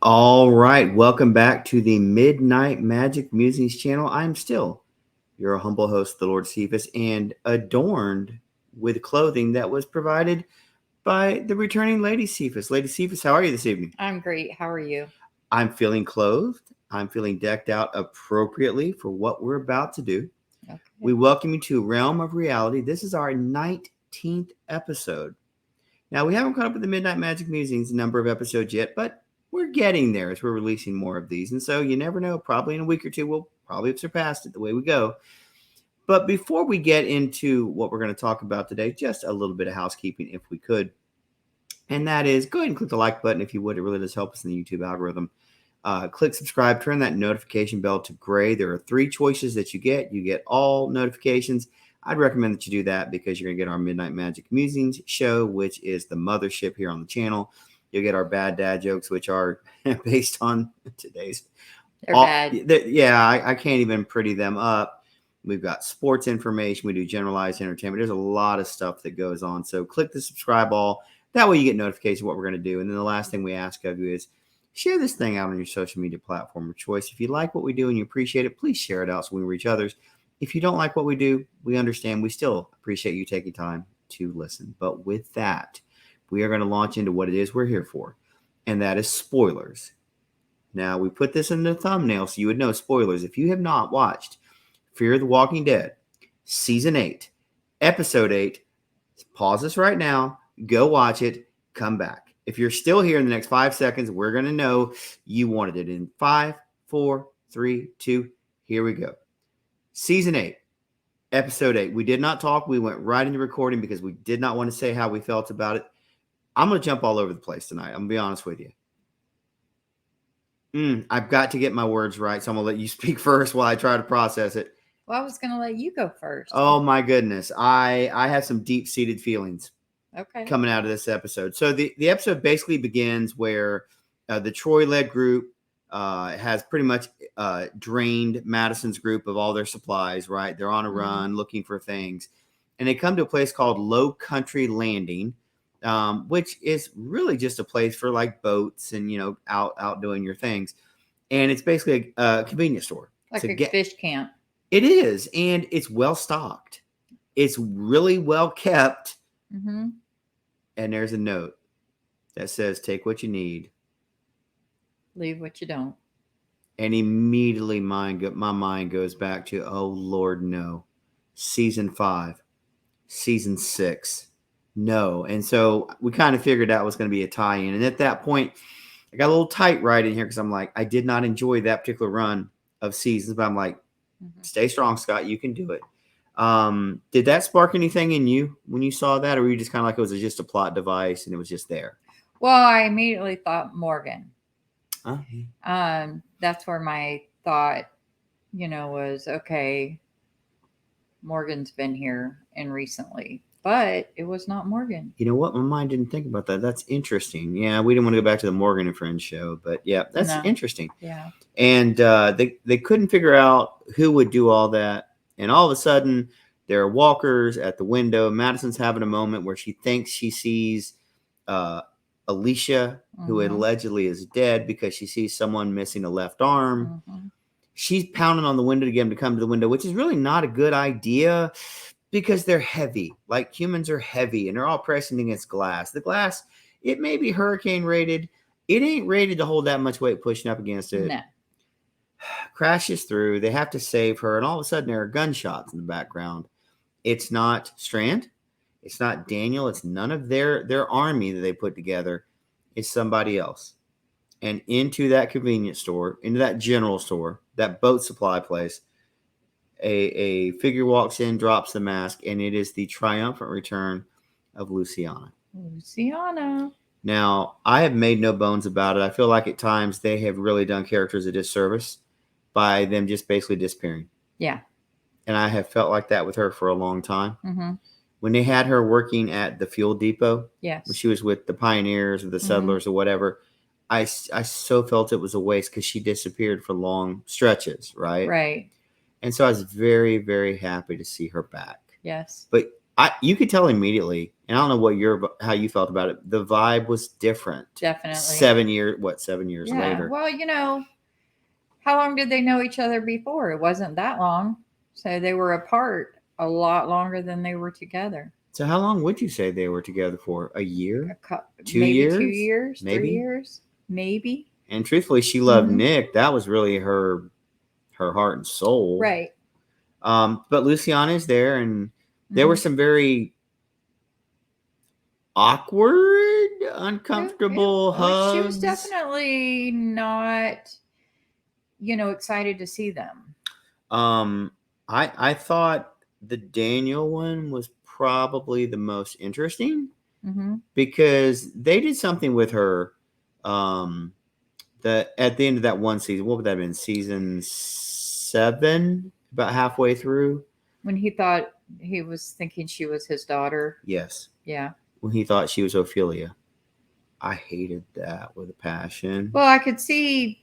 All right, welcome back to the Midnight Magic Musings channel. I'm still your humble host, the Lord Cephas, and adorned with clothing that was provided by the returning Lady Cephas. Lady Cephas, how are you this evening? I'm great. How are you? I'm feeling clothed. I'm feeling decked out appropriately for what we're about to do. Okay. We welcome you to Realm of Reality. This is our 19th episode. Now, we haven't caught up with the Midnight Magic Musings number of episodes yet, but we're getting there as we're releasing more of these. And so you never know, probably in a week or two, we'll probably have surpassed it the way we go. But before we get into what we're going to talk about today, just a little bit of housekeeping if we could. And that is, go ahead and click the like button if you would. It really does help us in the YouTube algorithm. Click subscribe, turn that notification bell to gray. There are 3 choices that you get. You get all notifications. I'd recommend that you do that because you're going to get our Midnight Magic Musings show, which is the mothership here on the channel. You'll get our bad dad jokes, which are based on today's. They're bad. I can't even pretty them up. We've got sports information. We do generalized entertainment. There's a lot of stuff that goes on. So click the subscribe all. That way you get notifications of what we're going to do. And then the last thing we ask of you is share this thing out on your social media platform of choice. If you like what we do and you appreciate it, please share it out so we reach others. If you don't like what we do, we understand. We still appreciate you taking time to listen. But with that, we are going to launch into what it is we're here for, and that is spoilers. Now, we put this in the thumbnail so you would know spoilers. If you have not watched Fear the Walking Dead, Season 8, Episode 8, pause this right now, go watch it, come back. If you're still here in the next 5 seconds, we're going to know you wanted it in 5, 4, 3, 2, here we go. Season 8, Episode 8. We did not talk. We went right into recording because we did not want to say how we felt about it. I'm going to jump all over the place tonight. I'm going to be honest with you. I've got to get my words right, so I'm going to let you speak first while I try to process it. Well, I was going to let you go first. Oh, my goodness. I have some deep-seated feelings coming out of this episode. So the episode basically begins where the Troy-led group has pretty much drained Madison's group of all their supplies, right? They're on a run looking for things. And they come to a place called Low Country Landing, which is really just a place for like boats and, out doing your things. And it's basically a convenience store. Like a fish camp. It is. And it's well stocked. It's really well kept. Mm-hmm. And there's a note that says, take what you need. Leave what you don't. And immediately my mind goes back to, oh, Lord, no. Season 5, Season 6, no. And so we kind of figured that was going to be a tie-in. And at that point, I got a little tight right in here because I'm like, I did not enjoy that particular run of seasons. But I'm like, stay strong, Scott. You can do it. Did that spark anything in you when you saw that? Or were you just kind of like it was just a plot device and it was just there? Well, I immediately thought Morgan. Uh-huh. That's where my thought, was okay. Morgan's been here and recently, but it was not Morgan. You know what? My mind didn't think about that. That's interesting. Yeah, we didn't want to go back to the Morgan and Friends show, but yeah, that's interesting. Yeah. And they couldn't figure out who would do all that. And all of a sudden, there are walkers at the window. Madison's having a moment where she thinks she sees Alicia, who allegedly is dead because she sees someone missing a left arm. She's pounding on the window to get him to come to the window, which is really not a good idea because they're heavy. Like humans are heavy and they're all pressing against glass. The glass, it may be hurricane rated. It ain't rated to hold that much weight pushing up against it. No. Crashes through. They have to save her. And all of a sudden there are gunshots in the background. It's not Strand. It's not Daniel. It's none of their army that they put together. It's somebody else. And into that convenience store, into that general store, that boat supply place, a figure walks in, drops the mask, and it is the triumphant return of Luciana. Now, I have made no bones about it. I feel like at times they have really done characters a disservice by them just basically disappearing. Yeah. And I have felt like that with her for a long time. When they had her working at the fuel depot, yes, when she was with the pioneers or the settlers or whatever, I so felt it was a waste because she disappeared for long stretches, right? Right. And so I was very, very happy to see her back. Yes. But you could tell immediately And I don't know how you felt about it. The vibe was different. Definitely. 7 years, 7 years Yeah. later? Well, how long did they know each other before? It wasn't that long. So they were apart a lot longer than they were together. So how long would you say they were together for? A year? 2 maybe years? 2 years, Maybe? 3 years, maybe. And truthfully, she loved Mhm. Nick. That was really her heart and soul. Right. But Luciana is there, and there were Mhm. some very awkward, uncomfortable Yeah. Well, she was hugs. definitely not, excited to see them. I thought the Daniel one was probably the most interesting Mhm. because they did something with her. At the end of that one season, what would that have been? Season 7, about halfway through. When he thought he was thinking she was his daughter. Yes. Yeah. When he thought she was Ophelia. I hated that with a passion. Well, I could see,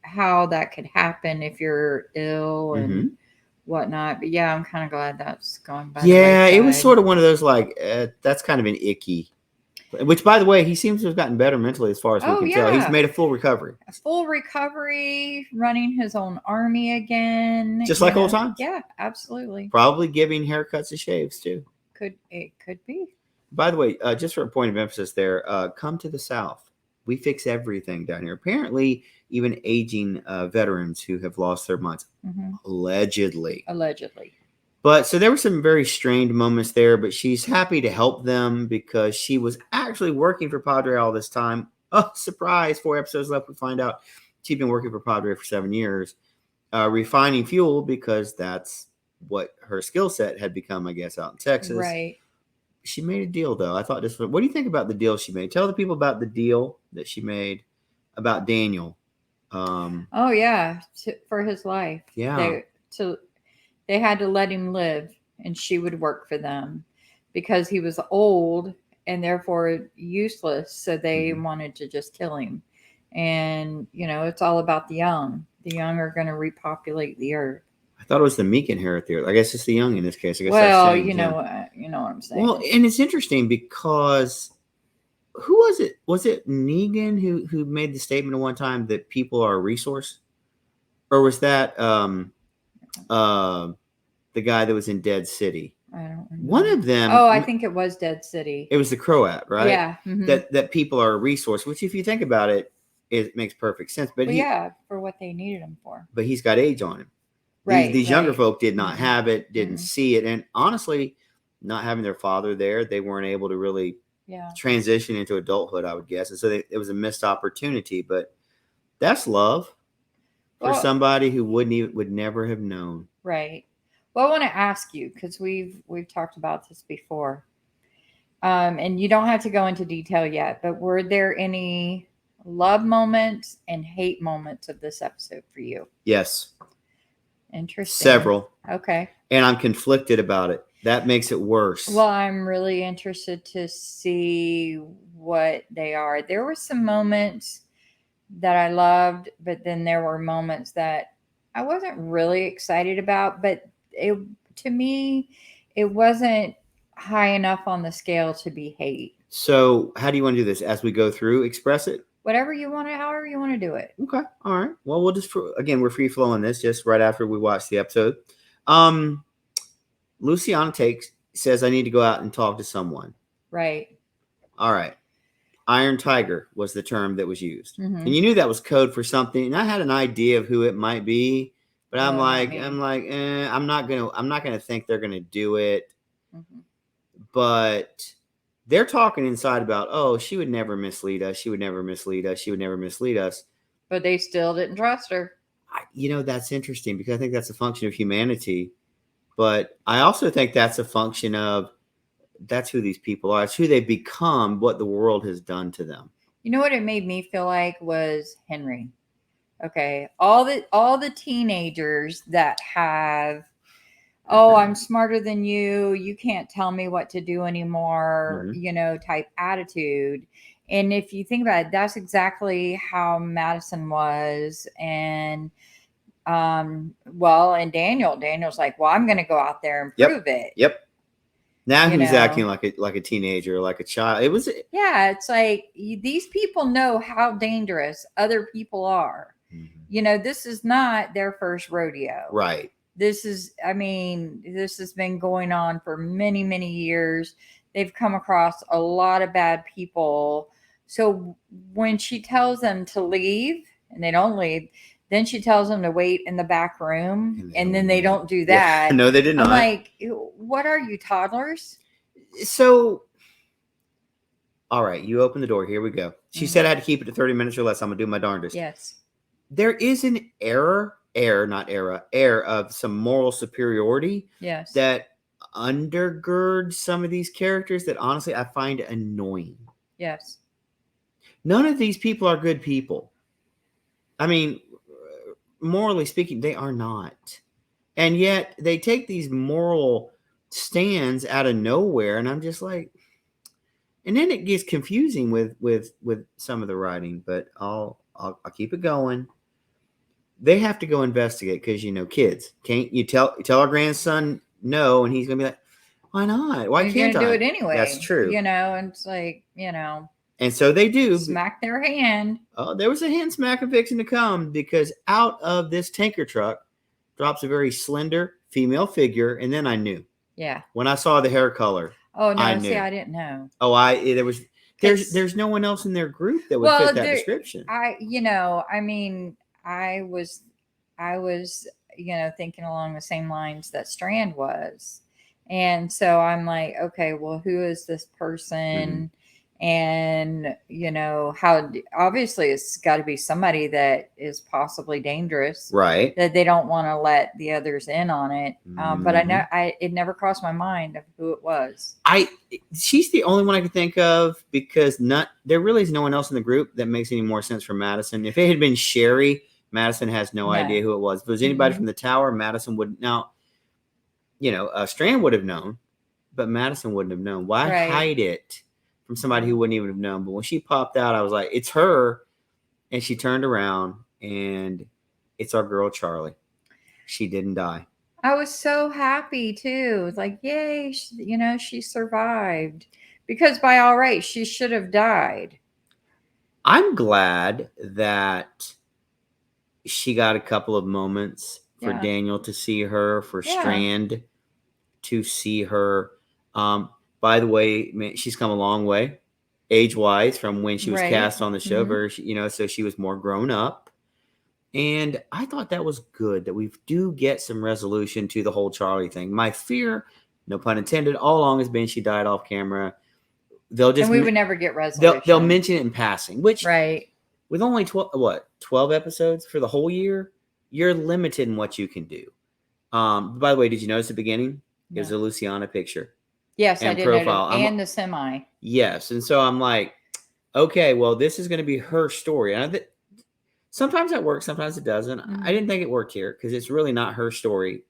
how that could happen if you're ill and whatnot. But yeah, I'm kind of glad that's gone by. Yeah, the it was wayside. sort of one of those like that's kind of an icky. Which, by the way, he seems to have gotten better mentally as far as we can tell. He's made a full recovery. A full recovery, running his own army again. Just like old times. Yeah, absolutely. Probably giving haircuts and shaves too. It could be. By the way, just for a point of emphasis there, come to the South. We fix everything down here. Apparently, even aging veterans who have lost their minds. Mm-hmm. Allegedly. But so there were some very strained moments there, but she's happy to help them because she was actually working for Padre all this time. Oh, surprise. 4 episodes left. We find out she'd been working for Padre for 7 years, refining fuel because that's what her skill set had become, I guess, out in Texas. Right. She made a deal, though. I thought this was. What do you think about the deal she made? Tell the people about the deal that she made about Daniel. Oh, yeah. For his life. Yeah. They had to let him live, and she would work for them because he was old and therefore useless. So they wanted to just kill him. And, it's all about the young. The young are going to repopulate the earth. I thought it was the meek inherit the earth. I guess it's the young in this case. I guess well, that's changed, you know what I'm saying. Well, and it's interesting because who was it? Was it Negan who made the statement at one time that people are a resource? Or was that the guy that was in Dead City? I don't remember. One of them. Oh, I think it was Dead City. It was the Croat, right? Yeah. Mm-hmm. That people are a resource, which if you think about it, it makes perfect sense. But for what they needed him for. But he's got age on him. Right. These younger folk did not have it, didn't see it. And honestly, not having their father there, they weren't able to really transition into adulthood, I would guess. And so it was a missed opportunity. But that's love for somebody who would never have known. Right. Well, I want to ask you, because we've talked about this before. And you don't have to go into detail yet, but were there any love moments and hate moments of this episode for you? Yes. Interesting. Several. Okay. And I'm conflicted about it. That makes it worse. Well, I'm really interested to see what they are. There were some moments that I loved, but then there were moments that I wasn't really excited about, but to me, it wasn't high enough on the scale to be hate. So how do you want to do this? As we go through, express it? However you want to do it. Okay. All right. Well, we'll just, again, we're free flowing this just right after we watch the episode. Luciana says, I need to go out and talk to someone. Right. All right. Iron Tiger was the term that was used. Mm-hmm. And you knew that was code for something. And I had an idea of who it might be, but I'm not gonna think they're gonna do it. Mm-hmm. But they're talking inside about, oh, she would never mislead us. She would never mislead us. She would never mislead us. But they still didn't trust her. That's interesting because I think that's a function of humanity. But I also think that's a function of that's who these people are. It's who they've become, what the world has done to them. You know what it made me feel like was Henry. Okay. All the teenagers that have, oh, I'm smarter than you. You can't tell me what to do anymore, type attitude. And if you think about it, that's exactly how Madison was. And, and Daniel's like, well, I'm going to go out there and prove it. Yep. Now you who's acting know? like a teenager, like a child? It was Yeah, it's like these people know how dangerous other people are. This is not their first rodeo. right. This is, I mean, this has been going on for many, many years. They've come across a lot of bad people. So when she tells them to leave and they don't leave, then she tells them to wait in the back room and then they don't do that. Yeah. No, they did I'm not. like, what are you, toddlers? So, all right, you open the door. Here we go. She Mhm. said I had to keep it to 30 minutes or less. I'm going to do my darndest. Yes. There is an not era, air of some moral superiority Yes. that undergirds some of these characters that honestly I find annoying. Yes. None of these people are good people. I mean, morally speaking, they are not. And yet they take these moral stands out of nowhere, and I'm just like, and then it gets confusing with some of the writing. But I'll keep it going. They have to go investigate because kids can't you tell our grandson no, and he's gonna be like, why not? Why He's can't gonna do I? it anyway. That's true. And it's like, And so they do. smack their hand. Oh, there was a hand smack fixing to come because out of this tanker truck drops a very slender female figure, and then I knew. Yeah. When I saw the hair color. Oh no, I knew. see, I didn't know. Oh, there's no one else in their group that would fit that description. I mean, I was thinking along the same lines that Strand was. And so I'm like, okay, well, who is this person? And how obviously it's got to be somebody that is possibly dangerous, right? That they don't want to let the others in on it. But I know it never crossed my mind of who it was. She's the only one I could think of because there really is no one else in the group that makes any more sense for Madison. If it had been Sherry, Madison has no idea who it was. If it was anybody from the tower, Madison would now. Strand would have known, but Madison wouldn't have known. Why hide it from somebody who wouldn't even have known? But when she popped out, I was like, it's her. And she turned around and it's our girl, Charlie. She didn't die. I was so happy too. It's like, yay, she survived. Because by all right, she should have died. I'm glad that she got a couple of moments for Daniel to see her, for Strand to see her. By the way, man, she's come a long way age-wise from when she was cast on the show. Very, so she was more grown up. And I thought that was good that we do get some resolution to the whole Charlie thing. My fear, no pun intended, all along has been she died off camera. They'll just and we would never get resolution. They'll mention it in passing, which with only 12 episodes for the whole year, you're limited in what you can do. By the way, did you notice at the beginning? No. It was a Luciana picture. Yes, I did profile. Notice. And the semi. Yes. And so I'm like, okay, well, this is going to be her story. And sometimes that works, sometimes it doesn't. I didn't think it worked here because it's really not her story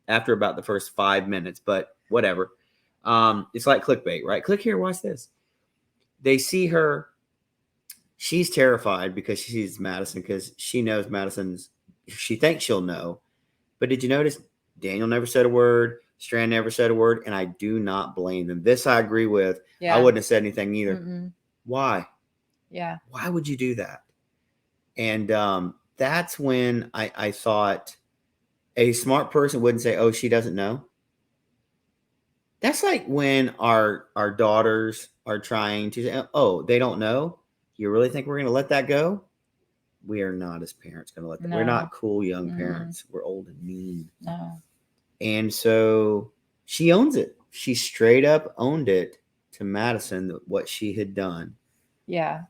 after about the first 5 minutes, but whatever. It's like clickbait, right? Click here, watch this. They see her. She's terrified because she sees Madison because she knows she thinks she'll know. But did you notice Daniel never said a word? Strand never said a word, and I do not blame them. This I agree with. Yeah. I wouldn't have said anything either. Mm-mm. Why? Yeah. Why would you do that? And that's when I thought a smart person wouldn't say, oh, she doesn't know. That's like when our daughters are trying to say, oh, they don't know. You really think we're going to let that go? We are not as parents going to let that. No. We're not cool young parents. We're old and mean. No. And so she owns it. She straight up owned it to Madison, what she had done. Yeah.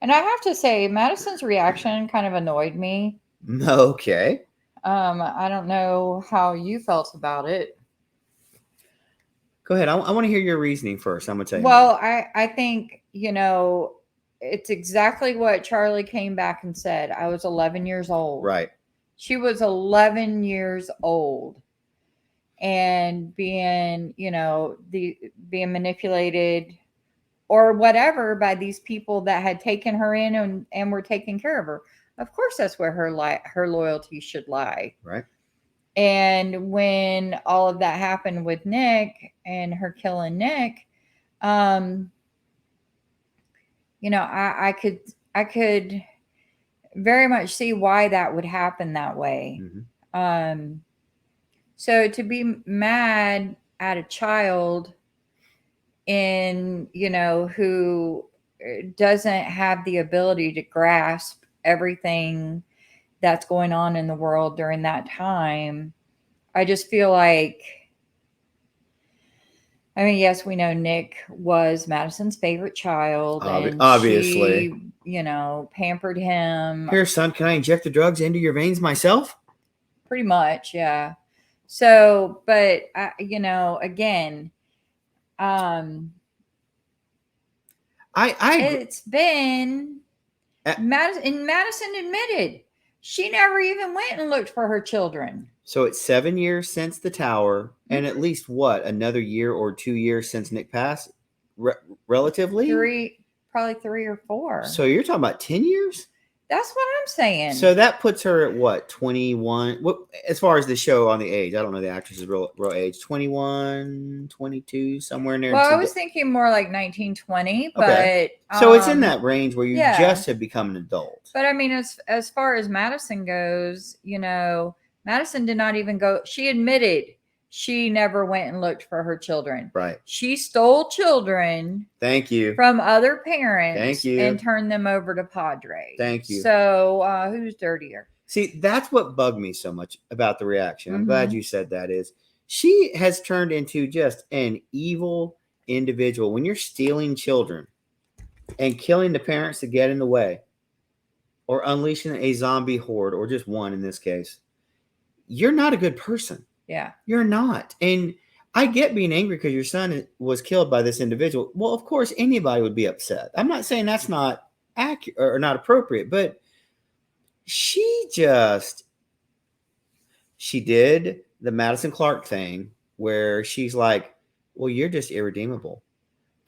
And I have to say, Madison's reaction kind of annoyed me. Okay. I don't know how you felt about it. Go ahead. I want to hear your reasoning first. I'm going to tell you. Well, I think, it's exactly what Charlie came back and said. I was 11 years old. Right. She was 11 years old. And being, being manipulated or whatever by these people that had taken her in and were taking care of her. Of course, that's where her loyalty should lie. Right. And when all of that happened with Nick and her killing Nick, um, I could very much see why that would happen that way. Mm-hmm. So to be mad at a child who doesn't have the ability to grasp everything that's going on in the world during that time, I just feel like, I mean, yes, we know Nick was Madison's favorite child, and Obviously. she, pampered him Here, son, can I inject the drugs into your veins myself? pretty much, yeah. So, but again, um, I it's been Madison admitted she never even went and looked for her children. So it's 7 years since the tower, and at least what, another year or 2 years since Nick passed, relatively. Probably 3 or 4. So you're talking about 10 years. That's what I'm saying. So that puts her at what, 21? What, as far as the show on the age, I don't know the actress's real age. 21, 22, somewhere in there. Well, I was thinking more like 1920, okay. but so it's in that range where you just have become an adult. But I mean, as far as Madison goes, Madison did not even go. She admitted she never went and looked for her children. Right. She stole children. Thank you. From other parents. Thank you. And turned them over to Padre. Thank you. So who's dirtier? See, that's what bugged me so much about the reaction. I'm glad you said that. Is she has turned into just an evil individual. When you're stealing children and killing the parents to get in the way, or unleashing a zombie horde, or just one in this case, you're not a good person. Yeah. You're not. And I get being angry because your son was killed by this individual. Well, of course, anybody would be upset. I'm not saying that's not accurate or not appropriate, but she did the Madison Clark thing where she's like, well, you're just irredeemable.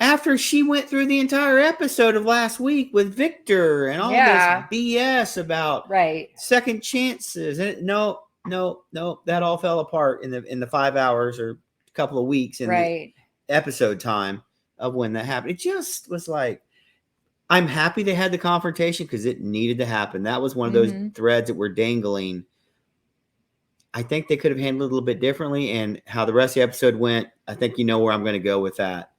After she went through the entire episode of last week with Victor and all this BS about second chances. And no, that all fell apart in the 5 hours or a couple of weeks in the episode time of when that happened. It just was like, I'm happy they had the confrontation because it needed to happen. That was one of those threads that were dangling. I think they could have handled it a little bit differently, and how the rest of the episode went, I think you know where I'm going to go with that.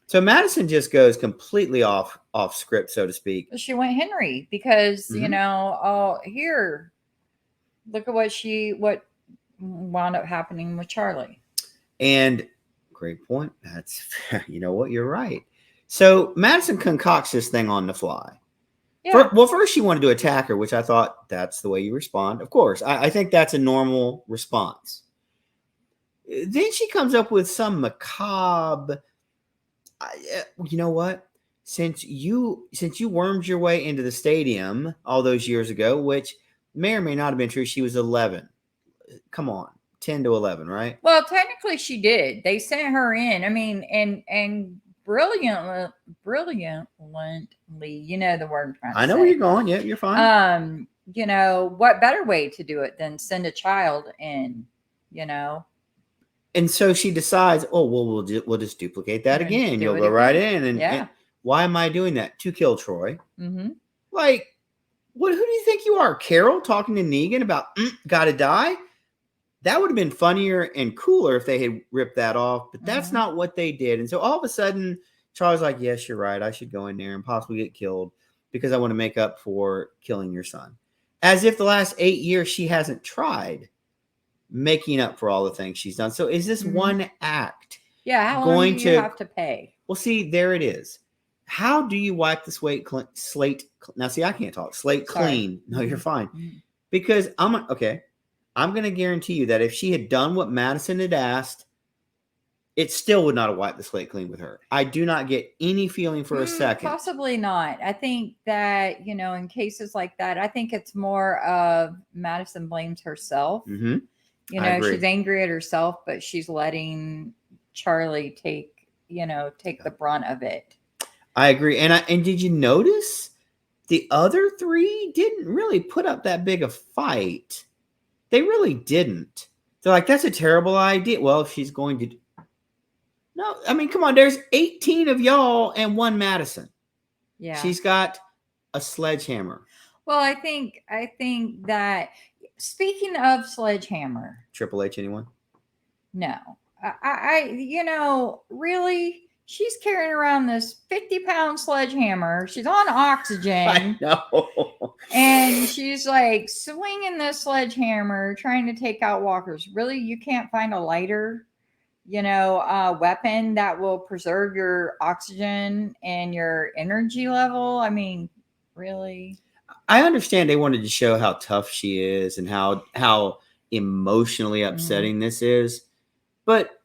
So Madison just goes completely off script, so to speak. She went Henry because, here, look at what wound up happening with Charlie. And great point. That's, you know what, you're right. So Madison concocts this thing on the fly. Yeah. First she wanted to attack her, which I thought that's the way you respond. Of course, I think that's a normal response. Then she comes up with some macabre, you know what? Since you wormed your way into the stadium all those years ago, which may or may not have been true, she was 11. Come on, 10 to 11, right? Well, technically she did. They sent her in. I mean, and brilliantly, you know the word I'm trying to say. I know where you're going. Yeah, you're fine. What better way to do it than send a child in, And so she decides, oh, well, we'll just duplicate that again. You'll go right in. And why am I doing that? To kill Troy. Mm-hmm. Like, who do you think you are? Carol talking to Negan about gotta die? That would have been funnier and cooler if they had ripped that off, but that's not what they did. And so all of a sudden, Charlie's like, yes, you're right. I should go in there and possibly get killed because I want to make up for killing your son. As if the last 8 years she hasn't tried making up for all the things she's done. So is this one act? Yeah, how long do you have to pay? Well, see, there it is. How do you wipe the slate? Now, see, I can't talk. Slate clean. No, you're fine. Because I'm going to guarantee you that if she had done what Madison had asked, it still would not have wiped the slate clean with her. I do not get any feeling for a second. Possibly not. I think that, in cases like that, I think it's more of Madison blames herself. Mm-hmm. She's angry at herself, but she's letting Charlie take the brunt of it. I agree. And did you notice the other three didn't really put up that big a fight? They really didn't. They're like, that's a terrible idea. Well, if she's going to, no, I mean, come on. There's 18 of y'all and one Madison. Yeah. She's got a sledgehammer. Well, I think that speaking of sledgehammer, Triple H, anyone? no, really, she's carrying around this 50-pound sledgehammer. She's on oxygen. I know. And she's like swinging this sledgehammer, trying to take out walkers. Really, you can't find a lighter, weapon that will preserve your oxygen and your energy level? I mean, really? I understand they wanted to show how tough she is and how emotionally upsetting this is, but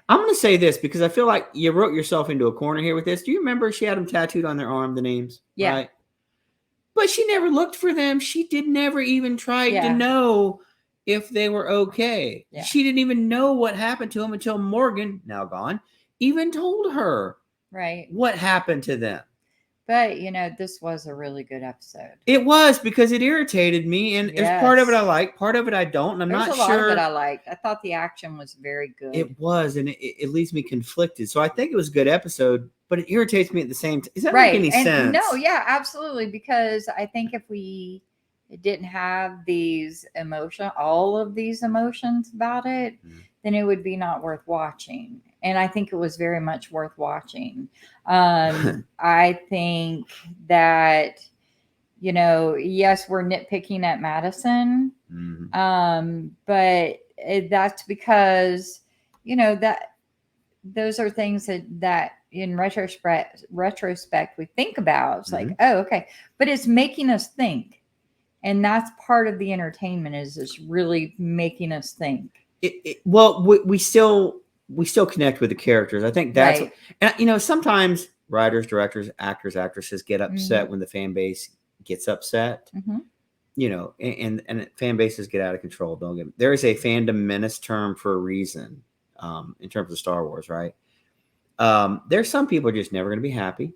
I'm going to say this because I feel like you wrote yourself into a corner here with this. Do you remember she had them tattooed on their arm, the names? Yeah. Right? But she never looked for them. She never even tried to know if they were okay. Yeah. She didn't even know what happened to them until Morgan, now gone, even told her what happened to them. But, this was a really good episode. It was, because it irritated me, and it's part of it I like, part of it I don't, and There's not a lot sure. of it I liked. I thought the action was very good. It was, and it leaves me conflicted. So I think it was a good episode, but it irritates me at the same time. Does that make any sense? No, yeah, absolutely. Because I think if we didn't have all of these emotions about it, then it would be not worth watching. And I think it was very much worth watching. I think that, yes, we're nitpicking at Madison, but that's because, that those are things that in retrospect we think about. It's like, oh, okay, but it's making us think. And that's part of the entertainment, is it's really making us think. Well, we still connect with the characters. I think that's and sometimes writers, directors, actors, actresses get upset when the fan base gets upset. And fan bases get out of control. There is a fandom menace term for a reason, in terms of Star Wars, right? There's some people are just never going to be happy.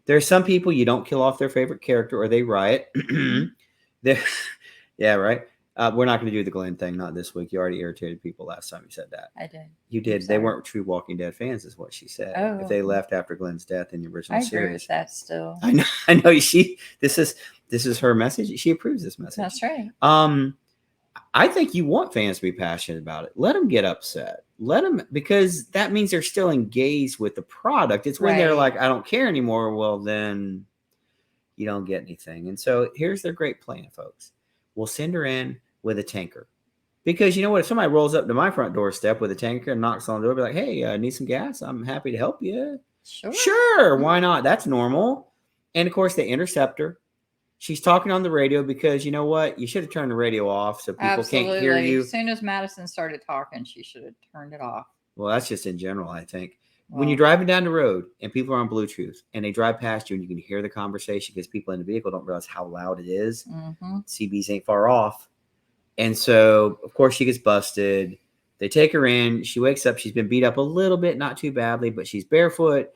There's some people you don't kill off their favorite character or they riot. Yeah, right. We're not going to do the Glenn thing, not this week. You already irritated people last time you said that. I did. You did. They weren't true Walking Dead fans, is what she said. Oh. If they left after Glenn's death in the original series. I agree with that still. I know. This is her message. She approves this message. That's right. I think you want fans to be passionate about it. Let them get upset. Let them, because that means they're still engaged with the product. It's when they're like, I don't care anymore. Well, then you don't get anything. And so here's their great plan, folks. We'll send her in with a tanker. Because you know what? If somebody rolls up to my front doorstep with a tanker and knocks on the door, be like, hey, need some gas? I'm happy to help you. Sure. Why not? That's normal. And of course, they intercept her. She's talking on the radio because you know what? You should have turned the radio off so people can't hear you. As soon as Madison started talking, she should have turned it off. Well, that's just in general, I think. When you're driving down the road and people are on Bluetooth and they drive past you and you can hear the conversation because people in the vehicle don't realize how loud it is. CBs ain't far off. And so, of course, she gets busted. They take her in. She wakes up. She's been beat up a little bit, not too badly, but she's barefoot.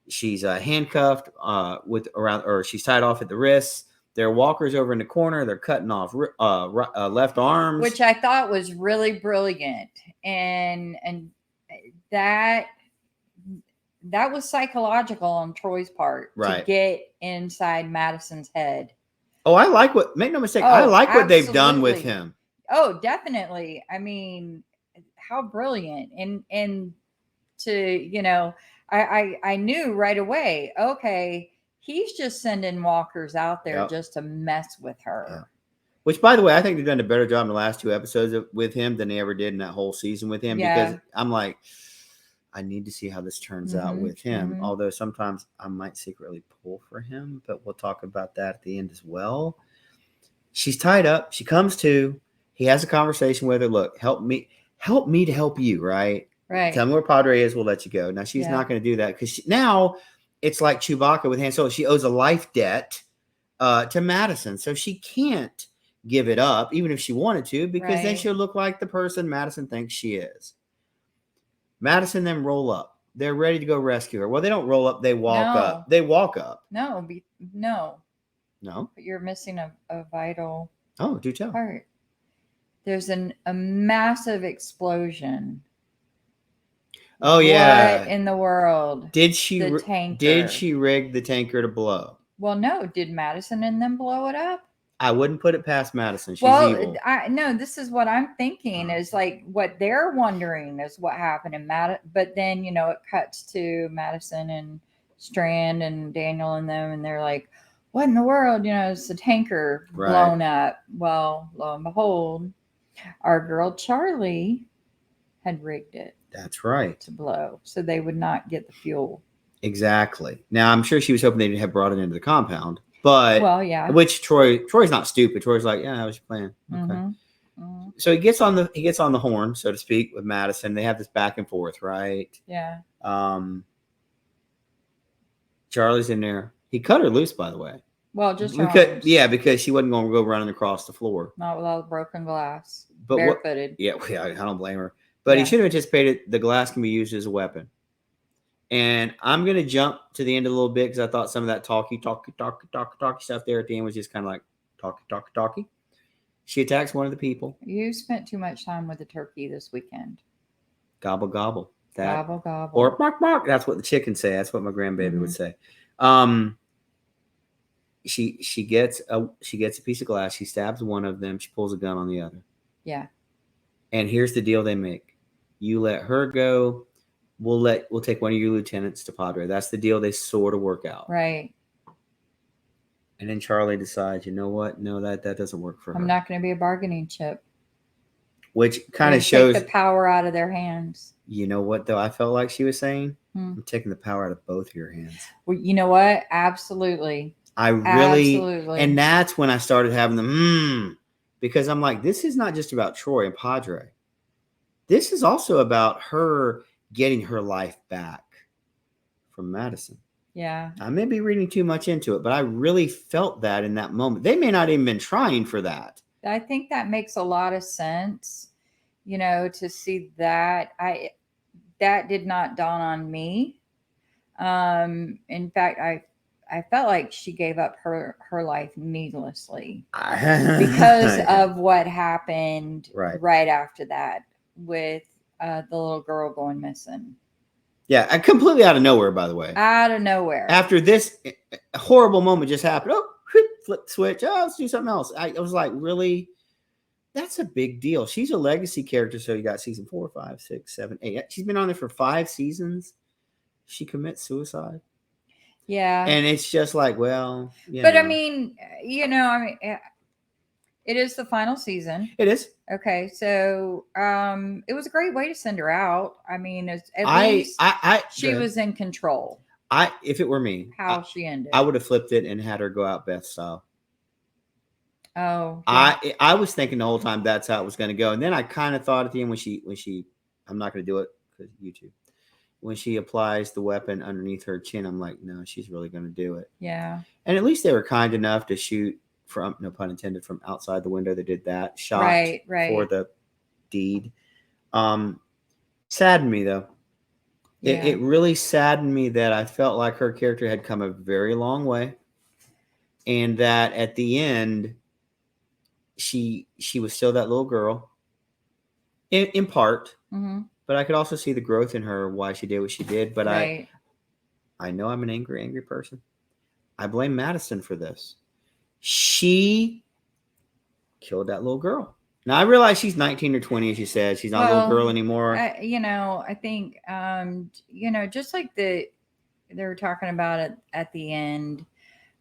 She's handcuffed she's tied off at the wrists. There are walkers over in the corner. They're cutting off left arms. Which I thought was really brilliant. And that was psychological on Troy's part to get inside Madison's head. Oh, I like make no mistake, I like what they've done with him. Oh, definitely. I mean, how brilliant. And to, I knew right away, okay, he's just sending walkers out there just to mess with her. Yeah. Which, by the way, I think they've done a better job in the last two episodes with him than they ever did in that whole season with him. Because I'm like, I need to see how this turns out with him. Although sometimes I might secretly pull for him, but we'll talk about that at the end as well. She's tied up. She comes to. He has a conversation with her. Look, help me to help you, right? Right. Tell me where Padre is. We'll let you go. Now, she's not going to do that because now it's like Chewbacca with Han Solo. She owes a life debt to Madison. So she can't give it up, even if she wanted to, because then she'll look like the person Madison thinks she is. Madison then roll up. They're ready to go rescue her. Well, they don't roll up. They walk up. They walk up. No. No. But you're missing a vital do tell. part. there's a massive explosion. Oh What yeah. in the world? Did she The did tanker. she rig the tanker to blow? Well, no. Did Madison and them blow it up? I wouldn't put it past Madison. She's Well, evil. I no. This is what I'm thinking. Is like what they're wondering is what happened in But then it cuts to Madison and Strand and Daniel and them, and they're like, "What in the world?" It's a tanker Right. blown up. Well, lo and behold, our girl Charlie had rigged it That's right. to blow, so they would not get the fuel. Exactly. Now I'm sure she was hoping they didn't have brought it into the compound, but Well, yeah. which Troy's not stupid. Troy's like, yeah, I was just playing. Okay. Mm-hmm. So he gets on the horn, so to speak, with Madison. They have this back and forth, right? Yeah. Charlie's in there. He cut her loose, by the way. Well, just because she wasn't going to go running across the floor. Not with all the broken glass. But barefooted. I don't blame her. But he should have anticipated the glass can be used as a weapon. And I'm going to jump to the end a little bit because I thought some of that talky stuff there at the end was just kind of like talky. She attacks one of the people. You spent too much time with the turkey this weekend. Gobble, gobble. Gobble, gobble. Or bark, bark. That's what the chickens say. That's what my grandbaby would say. She gets a piece of glass. She stabs one of them. She pulls a gun on the other. Yeah. And here's the deal they make. You let her go. We'll take one of your lieutenants to Padre. That's the deal they sort of work out. Right. And then Charlie decides, you know what? No, that doesn't work for her. I'm not going to be a bargaining chip. Which kind of shows take the power out of their hands. You know what, though? I felt like she was saying, I'm taking the power out of both of your hands. Well, you know what? Absolutely. Absolutely. And that's when I started having the because I'm like, this is not just about Troy and Padre. This is also about her getting her life back from Madison. Yeah. I may be reading too much into it, but I really felt that in that moment. They may not even been trying for that. I think that makes a lot of sense, to see that. That did not dawn on me. In fact, I felt like she gave up her life needlessly because of what happened right after that with the little girl going missing. Yeah, completely out of nowhere, by the way. Out of nowhere. After this horrible moment just happened, flip the switch. Oh, let's do something else. I was like, really? That's a big deal. She's a legacy character. So you got season 4, 5, 6, 7, 8. She's been on there for 5 seasons. She commits suicide. Yeah. And it's just like, well, but I mean, it is the final season. It is. Okay. So, it was a great way to send her out. I mean, at least she was in control. If it were me, how she ended, I would have flipped it and had her go out Beth style. Oh, yeah. I was thinking the whole time that's how it was going to go, and then I kind of thought at the end when she I'm not going to do it because YouTube. When she applies the weapon underneath her chin, I'm like, no, she's really going to do it. Yeah. And at least they were kind enough to shoot from, no pun intended, from outside the window. They did that shot for the deed. Saddened me though. Yeah. It really saddened me that I felt like her character had come a very long way, and that at the end, she was still that little girl, in part. Mm-hmm. But I could also see the growth in her, why she did what she did. But I know I'm an angry person. I blame Madison for this. She killed that little girl. Now, I realize she's 19 or 20, as you said. She's not a little girl anymore. I think, just like they were talking about it at the end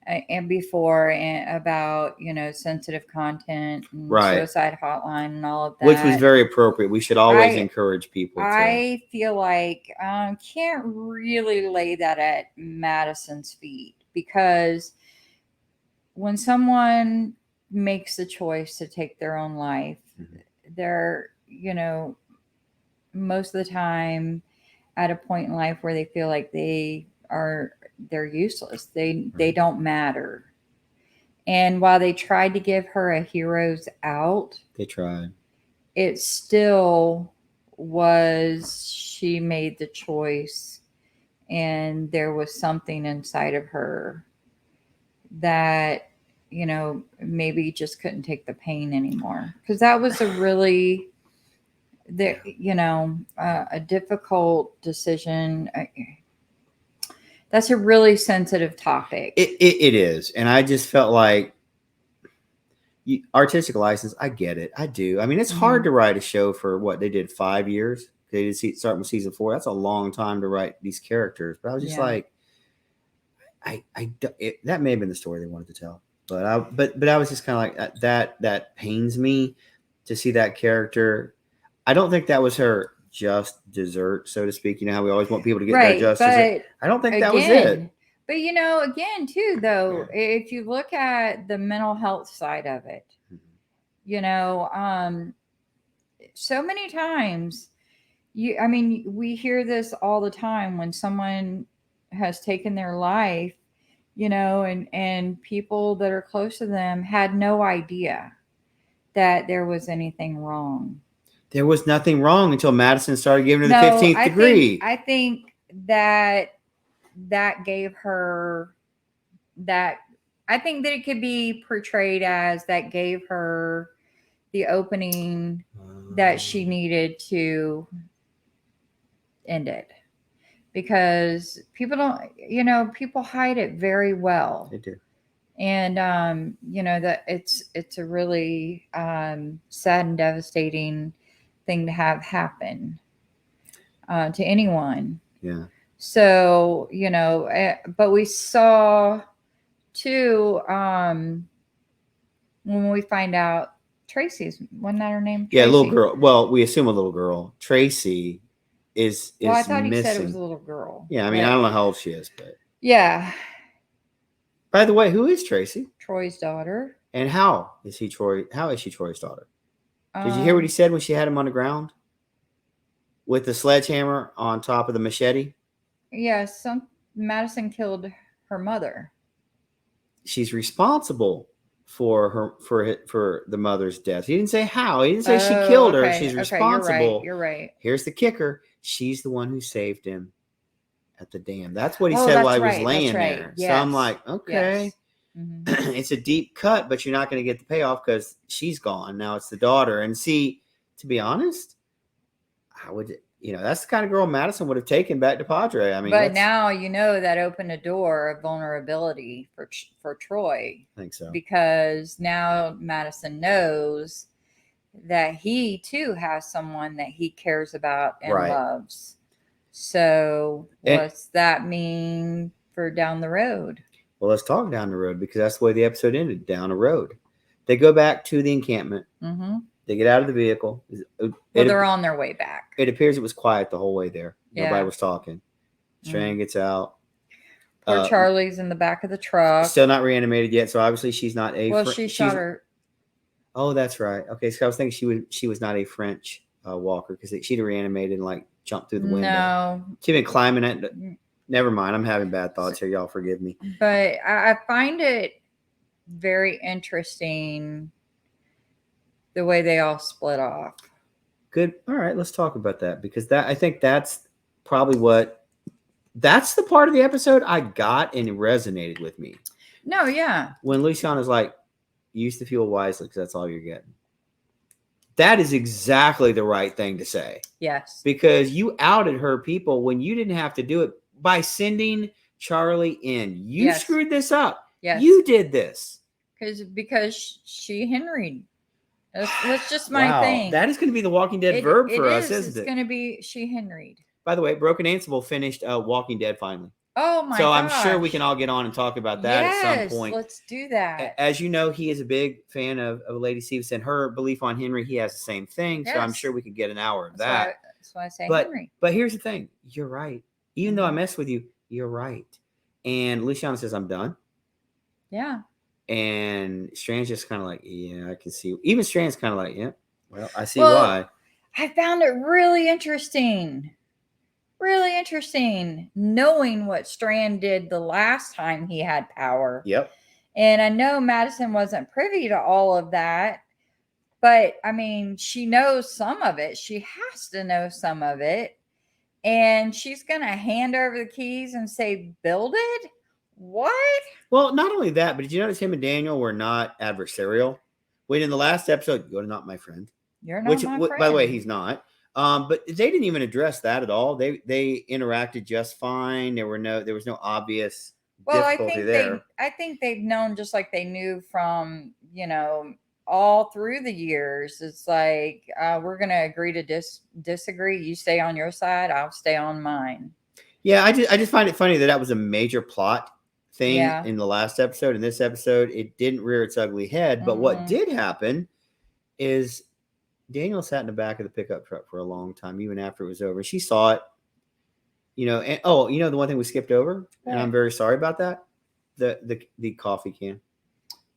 and before about, sensitive content and suicide hotline and all of that. Which was very appropriate. We should always encourage people to. I feel like can't really lay that at Madison's feet, because when someone makes the choice to take their own life, they're, most of the time at a point in life where they feel like they're useless. They don't matter. And while they tried to give her a hero's out, they tried. It still was, she made the choice, and there was something inside of her that maybe just couldn't take the pain anymore, because that was a really a difficult decision. That's a really sensitive topic. It is, and I just felt like artistic license. I get it. I do. I mean, it's hard to write a show for what they did 5 years. They did start with season 4. That's a long time to write these characters. But I was just like, that may have been the story they wanted to tell. But I was just kind of like that pains me to see that character. I don't think that was her just dessert, so to speak. You know how we always want people to get their just dessert. I don't think that was it. But again, too, though, if you look at the mental health side of it, so many times, we hear this all the time when someone has taken their life, and people that are close to them had no idea that there was anything wrong. There was nothing wrong until Madison started giving her the 15th degree. I think that gave her that. I think that it could be portrayed as that gave her the opening that she needed to end it, because people hide it very well. They do. And that it's a really sad and devastating thing to have happen to anyone. Yeah. So but we saw too, when we find out Tracy's, wasn't that her name? Tracy? Yeah, little girl. Well, we assume a little girl. Tracy is I thought missing. You said it was a little girl. Yeah, I mean, I don't know how old she is, but yeah. By the way, who is Tracy? Troy's daughter. And how is she Troy's daughter? Did you hear what he said when she had him on the ground with the sledgehammer on top of the machete? Yeah, Madison killed her mother. She's responsible for the mother's death. He didn't say how. He didn't say she killed her. She's responsible. You're right. Here's the kicker. She's the one who saved him at the dam. That's what he said while he was laying there. Yes. So I'm like, okay. Yes. Mm-hmm. It's a deep cut, but you're not going to get the payoff because she's gone. Now it's the daughter. And see, to be honest, I would, that's the kind of girl Madison would have taken back to Padre. I mean, but now that opened a door of vulnerability for Troy. I think so. Because now Madison knows that he too has someone that he cares about and loves. So what's that mean for down the road? Well, let's talk down the road, because that's the way the episode ended, down the road. They go back to the encampment. Mm-hmm. They get out of the vehicle. They're on their way back. It appears it was quiet the whole way there. Nobody was talking. Strand gets out. Poor Charlie's in the back of the truck. Still not reanimated yet, so obviously she's not a... Well, she shot her. Oh, that's right. Okay, so I was thinking she was not a French walker, because she'd reanimated and jumped through the window. No. She'd been climbing it. Never mind. I'm having bad thoughts here. Y'all forgive me. But I find it very interesting the way they all split off. Good. All right. Let's talk about that, because I think that's probably that's the part of the episode I got and it resonated with me. No, yeah. When Luciana's like, use the fuel wisely because that's all you're getting. That is exactly the right thing to say. Yes. Because you outed her people when you didn't have to do it by sending Charlie in. You screwed this up. Yes. You did this. Because she Henry. That's just my thing. That is going to be the Walking Dead verb for us, isn't it? It's going to be she Henry'd. By the way, Broken Ansible finished Walking Dead finally. Oh my god! So I'm sure we can all get on and talk about that at some point. Let's do that. As you know, he is a big fan of Lady Cephas and her belief on Henry. He has the same thing. Yes. So I'm sure we could get an hour of that. That's why I say Henry. But here's the thing. You're right. Even though I mess with you, you're right. And Luciana says, I'm done. Yeah. And Strand's just kind of like, yeah, I can see. Even Strand's kind of like, yeah, well, I see why. I found it really interesting. Really interesting knowing what Strand did the last time he had power. Yep. And I know Madison wasn't privy to all of that, but I mean, she knows some of it. She has to know some of it. And she's going to hand over the keys and say, build it? What? Well, not only that, but did you notice him and Daniel were not adversarial? When in the last episode, you're not my friend. You're not Which, my by the way, friend. he's not. But they didn't even address that at all. They interacted just fine. There was no obvious Well, difficulty there. I think they've known, just like they knew from, all through the years. It's like, we're going to agree to disagree. You stay on your side, I'll stay on mine. Yeah, I just find it funny that was a major plot thing Yeah. in the last episode. In this episode, it didn't rear its ugly head. But what did happen is Daniel sat in the back of the pickup truck for a long time, even after it was over. She saw it, and the one thing we skipped over, and I'm very sorry about that. The coffee can.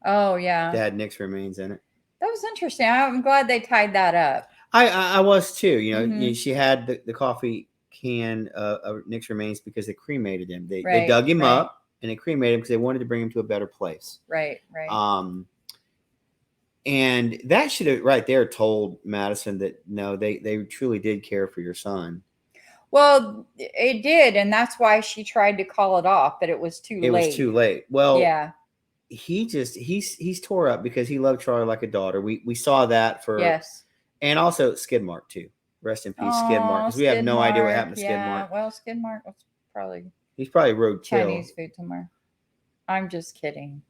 Oh yeah. That had Nick's remains in it. That was interesting. I'm glad they tied that up. I was too. She had the coffee can of Nick's remains because they cremated him. They dug him up and they cremated him because they wanted to bring him to a better place. Right. And that should have right there told Madison that no, they truly did care for your son. Well, it did, and that's why she tried to call it off, but it was too late. It was too late. Well, yeah. He's tore up because he loved Charlie like a daughter. We saw that for yes. And also Skidmark too. Rest in peace, Skidmark. Because we have no idea what happened to Skidmark. Well, Skidmark was he's probably road kill. Chinese food somewhere. I'm just kidding.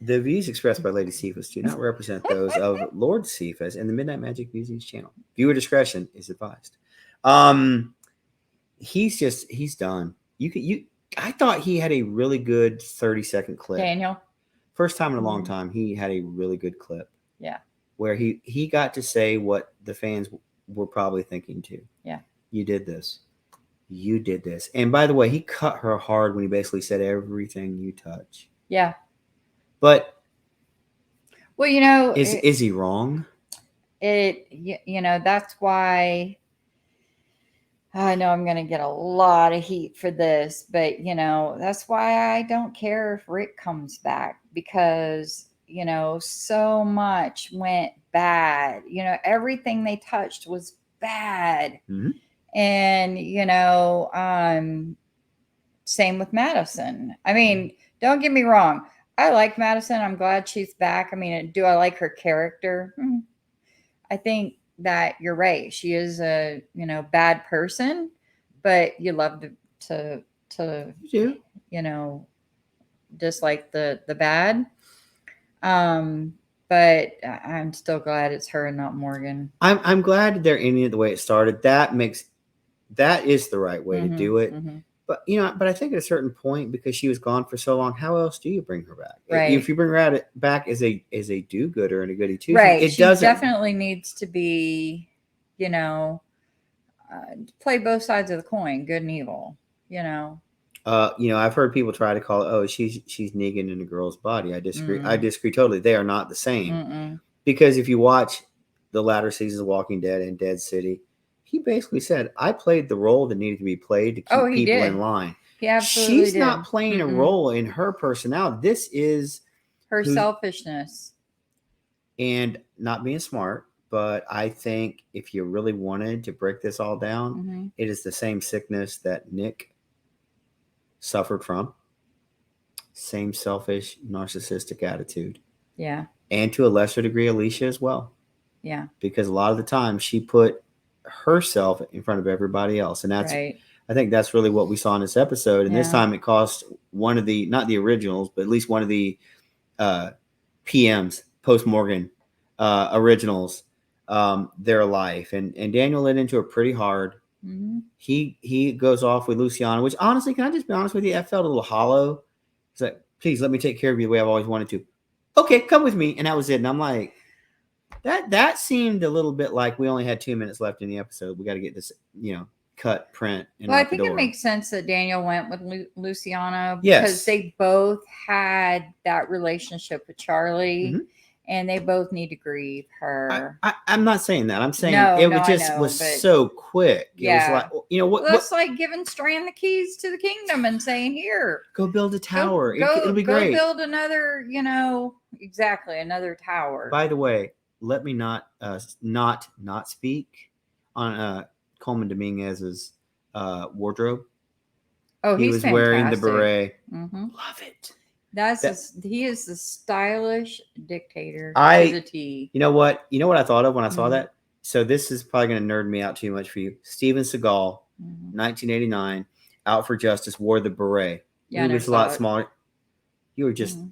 The views expressed by Lady Cephas do not represent those of Lord Cephas and the Midnight Magic Museum's channel. Viewer discretion is advised. He's done. I thought he had a really good 30-second clip. Daniel. First time in a long time, he had a really good clip. Yeah. Where he got to say what the fans were probably thinking too. Yeah. You did this. You did this. And by the way, he cut her hard when he basically said everything you touch. Yeah. But well, is he wrong? That's why I know I'm going to get a lot of heat for this, but that's why I don't care if Rick comes back, because so much went bad. Everything they touched was bad. Mm-hmm. And same with Madison. I mean, don't get me wrong, I like Madison. I'm glad she's back. I mean, do I like her character? I think that you're right. She is a bad person, but you love to dislike the bad. But I'm still glad it's her and not Morgan. I'm glad they're ending it the way it started. That is the right way to do it. Mm-hmm. But but I think at a certain point, because she was gone for so long, how else do you bring her back? Right. If you bring her back as a do-gooder and a goody two, right? It she doesn't definitely needs to be, play both sides of the coin, good and evil. I've heard people try to call it, oh, she's Negan in a girl's body. I disagree. I disagree totally. They are not the same. Mm-mm. Because if you watch the latter seasons of Walking Dead and Dead City, he basically said, I played the role that needed to be played to keep people in line. He absolutely She's not playing a role in her personality. This is her selfishness. And not being smart, but I think if you really wanted to break this all down, it is the same sickness that Nick suffered from. Same selfish, narcissistic attitude. Yeah. And to a lesser degree, Alicia as well. Yeah. Because a lot of the time she put herself in front of everybody else. And that's, I think that's really what we saw in this episode. And this time it cost one of the, not the originals, but at least one of the PMs, post-Morgan originals, their life. And Daniel led into it pretty hard. He goes off with Luciana, which honestly, can I just be honest with you? I felt a little hollow. It's like, please let me take care of you the way I've always wanted to. Okay, come with me. And that was it. And I'm like, that seemed a little bit like we only had 2 minutes left in the episode. We got to get this, cut, print. And I think it makes sense that Daniel went with Luciana because yes. They both had that relationship with Charlie, and they both need to grieve her. I'm not saying that. I'm saying it was so quick. It was like, what? That's like giving Strand the keys to the kingdom and saying, "Here, go build a tower. It'll be great. Go build another, another tower." By the way, let me not speak on Coleman Dominguez's wardrobe. Oh, He he's was fantastic. wearing the beret. Mm-hmm. Love it. He is the stylish dictator I- to the T. You know what? You know what I thought of when I saw Mhm. that? So this is probably going to nerd me out too much for you. Steven Seagal, Mhm. 1989, Out for Justice, wore the beret. Yeah, I He never was a lot saw it. smaller. You were just. Mhm.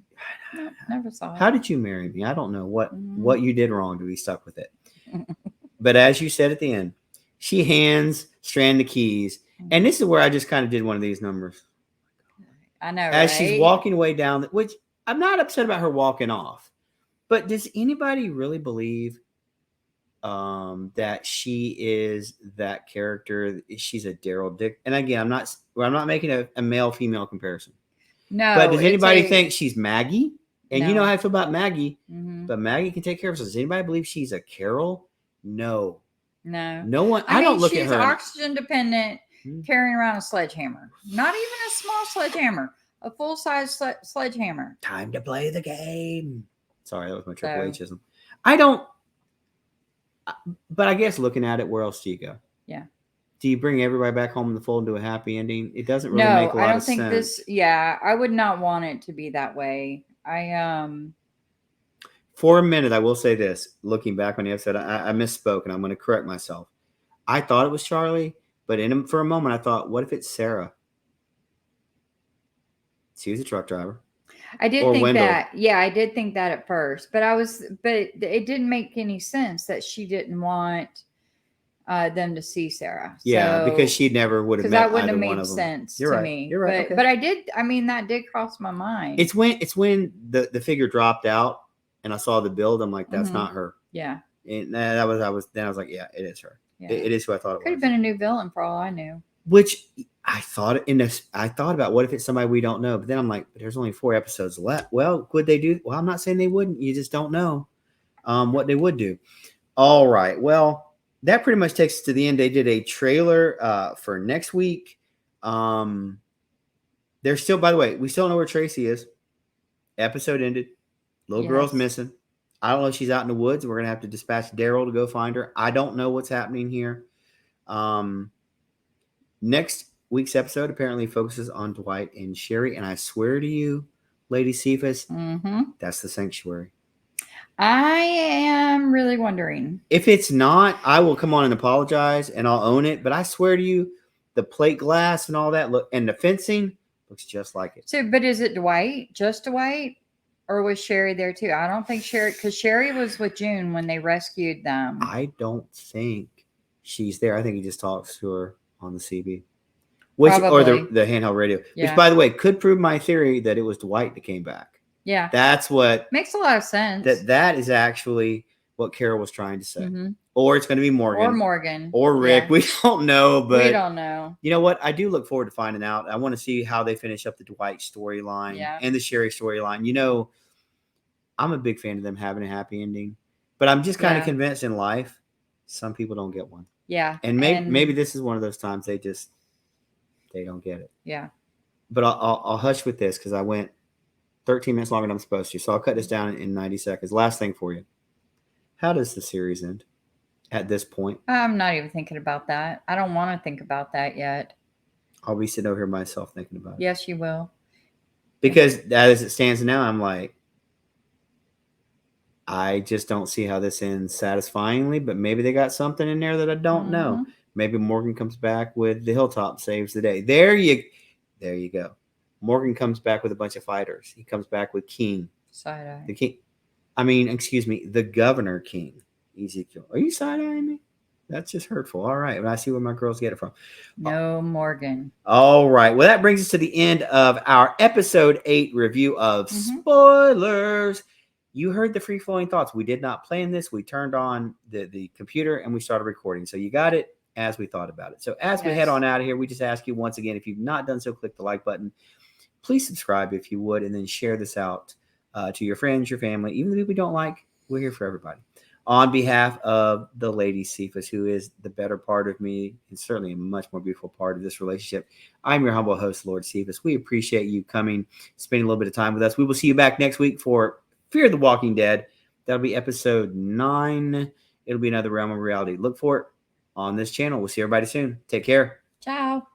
No, never saw How it. did you marry me? I don't know what Mhm. you did wrong to be stuck with it. But as you said at the end, she hands Strand the keys, and this is where I just kind of did one of these numbers. I know, As right? she's walking away down, which I'm not upset about her walking off, but does anybody really believe that she is that character? She's a Daryl Dick, and again, I'm not making a male female comparison. No, But does it's anybody a- think she's Maggie? And you know No. how I feel about Maggie, Mhm. but Maggie can take care of herself. Does anybody believe she's a Carol? No. No. No one. I I don't mean, look at she's her. oxygen dependent, Hmm. carrying around a sledgehammer. Not even a small sledgehammer, a full size sledgehammer. Time to play the game. Sorry, that was my Triple So- Hism. I don't. But I guess looking at it, where else do you go? Yeah. Do you bring everybody back home in the fold to a happy ending? It doesn't really No, make a lot I don't of think sense. this. Yeah, I would not want it to be that way. For a minute, I will say this. Looking back on the episode, I misspoke, and I'm going to correct myself. I thought it was Charlie, but for a moment, I thought, what if it's Sarah? She was a truck driver. I did Or think Wendell. that. Yeah, I did think that at first, but it didn't make any sense that she didn't want them to see Sarah. Yeah, because So- she never would have because met that wouldn't either have one made of them. sense You're to right. me. You're right. Okay. But I did. I mean, that did cross my mind. It's when the figure dropped out and I saw the build. I'm like, that's Mhm. not her. Yeah. And I was like, yeah, it is her. Yeah. It is who I thought it Could have was. been a new villain for all I knew. Which I thought I thought about what if it's somebody we don't know, but then I'm like, there's only 4 episodes left. Well, could they do? Well, I'm not saying they wouldn't. You just don't know what they would do. All right. Well, that pretty much takes us to the end. They did a trailer for next week. There's still, by the way, we still don't know where Tracy is. Episode ended. Little girl's Yes. missing. I don't know if she's out in the woods. We're gonna have to dispatch Daryl to go find her. I don't know what's happening here. Next week's episode apparently focuses on Dwight and Sherry, and I swear to you, Lady Cephas, that's the sanctuary. I am really wondering. If it's not, I will come on and apologize, and I'll own it. But I swear to you, the plate glass and all that look, and the fencing looks just like it. So, but is it Dwight? Just Dwight? Or was Sherry there too? I don't think Sherry, because Sherry was with June when they rescued them. I don't think she's there. I think he just talks to her on the CB. Or Probably. the handheld radio. Yeah. Which, by the way, could prove my theory that it was Dwight that came back. Yeah. That's what Makes a lot of sense. that is actually what Carol was trying to say. Mhm. Or it's going to be Morgan. Or Morgan. Or Rick. Yeah. We don't know, but We don't know. you know what? I do look forward to finding out. I want to see how they finish up the Dwight storyline Yeah. and the Sherry storyline. You know, I'm a big fan of them having a happy ending, but I'm just kind of Yeah. convinced in life some people don't get one. Yeah. And maybe this is one of those times they don't get it. Yeah. But I'll hush with this because I went 13 minutes longer than I'm supposed to. So I'll cut this down in 90 seconds. Last thing for you. How does the series end at this point? I'm not even thinking about that. I don't want to think about that yet. I'll be sitting over here myself thinking about it. Yes, you will. Because as it stands now, I'm like, I just don't see how this ends satisfyingly, but maybe they got something in there that I don't know. Maybe Morgan comes back with the Hilltop saves the day. There you go. Morgan comes back with a bunch of fighters. He comes back with King. Side-eye. The King. I mean, excuse me, the Governor King. Ezekiel. Are you side-eyeing me? That's just hurtful. All right. But I see where my girls get it from. No, Morgan. All right. Well, that brings us to the end of our episode 8 review of spoilers. You heard the free-flowing thoughts. We did not plan this. We turned on the computer and we started recording. So you got it as we thought about it. So as we head on out of here, we just ask you once again, if you've not done so, click the like button. Please subscribe if you would, and then share this out to your friends, your family, even the people you don't like. We're here for everybody. On behalf of the Lady Cephas, who is the better part of me and certainly a much more beautiful part of this relationship, I'm your humble host, Lord Cephas. We appreciate you coming, spending a little bit of time with us. We will see you back next week for Fear the Walking Dead. That'll be episode 9. It'll be another realm of reality. Look for it on this channel. We'll see everybody soon. Take care. Ciao.